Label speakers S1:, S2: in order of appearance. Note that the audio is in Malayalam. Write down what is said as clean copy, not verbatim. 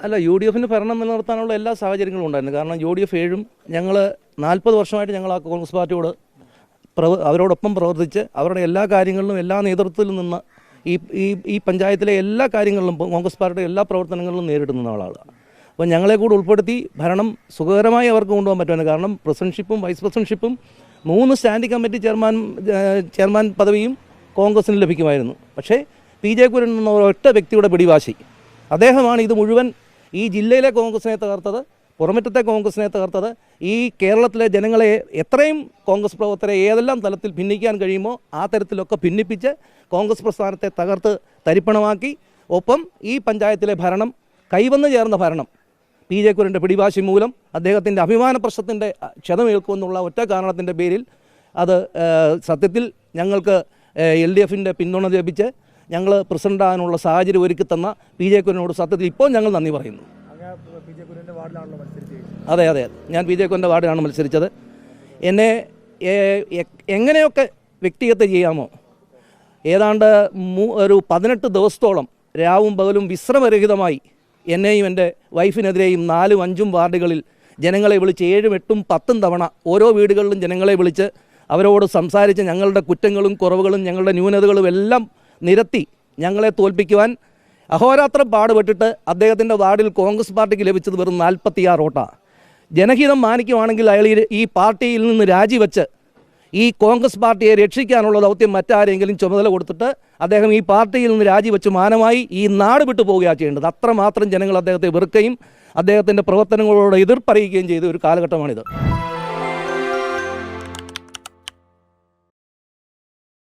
S1: അല്ല, UDF ഭരണം നിലനിർത്താനുള്ള എല്ലാ സാഹചര്യങ്ങളും ഉണ്ടായിരുന്നു. കാരണം UDF 7 ഞങ്ങൾ 40 വർഷമായിട്ട് ഞങ്ങൾ ആ കോൺഗ്രസ് പാർട്ടിയോട് അവരോടൊപ്പം പ്രവർത്തിച്ച് അവരുടെ എല്ലാ കാര്യങ്ങളിലും എല്ലാ നേതൃത്വത്തിലും നിന്ന് ഈ പഞ്ചായത്തിലെ എല്ലാ കാര്യങ്ങളിലും കോൺഗ്രസ് പാർട്ടിയുടെ എല്ലാ പ്രവർത്തനങ്ങളിലും നേരിട്ട് നിന്ന ആളാണ്. അപ്പോൾ ഞങ്ങളെ കൂടെ ഉൾപ്പെടുത്തി ഭരണം സുഖകരമായി അവർക്ക് കൊണ്ടുപോകാൻ പറ്റുമായിരുന്നു. കാരണം പ്രസിഡൻഷിപ്പും വൈസ് പ്രസിഡൻഷിപ്പും 3 സ്റ്റാൻഡിംഗ് കമ്മിറ്റി ചെയർമാൻ പദവിയും കോൺഗ്രസിന് ലഭിക്കുമായിരുന്നു. പക്ഷേ PJ കുര്യൻ എന്ന ഒറ്റ വ്യക്തിയുടെ പിടിവാശി, അദ്ദേഹമാണ് ഇത് മുഴുവൻ ഈ ജില്ലയിലെ കോൺഗ്രസിനെ തകർത്തത്, പുറമറ്റത്തെ കോൺഗ്രസിനെ തകർത്തത്. ഈ കേരളത്തിലെ ജനങ്ങളെ എത്രയും കോൺഗ്രസ് പ്രവർത്തകരെ ഏതെല്ലാം തലത്തിൽ ഭിന്നിക്കാൻ കഴിയുമോ ആ തരത്തിലൊക്കെ ഭിന്നിപ്പിച്ച് കോൺഗ്രസ് പ്രസ്ഥാനത്തെ തകർത്ത് തരിപ്പണമാക്കി. ഒപ്പം ഈ പഞ്ചായത്തിലെ ഭരണം കൈവന്നു ചേർന്ന ഭരണം PJ കുര്യൻ്റെ പിടിവാശി മൂലം അദ്ദേഹത്തിൻ്റെ അഭിമാന പ്രശ്നത്തിൻ്റെ ക്ഷതമേൽക്കുമെന്നുള്ള ഒറ്റ കാരണത്തിൻ്റെ പേരിൽ അത് സത്യത്തിൽ ഞങ്ങൾക്ക് LDF പിന്തുണ ലഭിച്ച് ഞങ്ങൾ പ്രസിഡൻ്റാകാനുള്ള സാഹചര്യം ഒരുക്കി തന്ന PJ കുര്യനോട് സത്യത്തിൽ ഇപ്പോൾ ഞങ്ങൾ നന്ദി പറയുന്നു. അതെ, ഞാൻ PJ കുര്യൻ്റെ വാർഡിലാണ് മത്സരിച്ചത്. എന്നെ എങ്ങനെയൊക്കെ വ്യക്തിഗത ചെയ്യാമോ ഏതാണ്ട് ഒരു 18 ദിവസത്തോളം രാവും പകലും വിശ്രമരഹിതമായി എന്നെയും എൻ്റെ വൈഫിനെതിരെയും 4ഉം 5ഉം വാർഡുകളിൽ ജനങ്ങളെ വിളിച്ച് 7ഉം 8ഉം 10ഉം തവണ ഓരോ വീടുകളിലും ജനങ്ങളെ വിളിച്ച് അവരോട് സംസാരിച്ച് ഞങ്ങളുടെ കുറ്റങ്ങളും കുറവുകളും ഞങ്ങളുടെ ന്യൂനതകളും എല്ലാം നിരത്തി ഞങ്ങളെ തോൽപ്പിക്കുവാൻ അഹോരാത്രം പാടുപെട്ടിട്ട് അദ്ദേഹത്തിൻ്റെ വാർഡിൽ കോൺഗ്രസ് പാർട്ടിക്ക് ലഭിച്ചത് വെറും 46 വോട്ടാണ്. ജനഹിതം മാനിക്കുവാണെങ്കിൽ അയാൾ ഈ പാർട്ടിയിൽ നിന്ന് രാജിവെച്ച് ഈ കോൺഗ്രസ് പാർട്ടിയെ രക്ഷിക്കാനുള്ള ദൗത്യം മറ്റാരെങ്കിലും ചുമതല കൊടുത്തിട്ട് അദ്ദേഹം ഈ പാർട്ടിയിൽ നിന്ന് രാജിവെച്ച് മാനമായി ഈ നാട് വിട്ടു പോവുകയാണ് ചെയ്യേണ്ടത്. അത്രമാത്രം ജനങ്ങൾ അദ്ദേഹത്തെ വെറുക്കുകയും അദ്ദേഹത്തിൻ്റെ പ്രവർത്തനങ്ങളോട് എതിർപ്പറിയിക്കുകയും ചെയ്ത ഒരു കാലഘട്ടമാണിത്.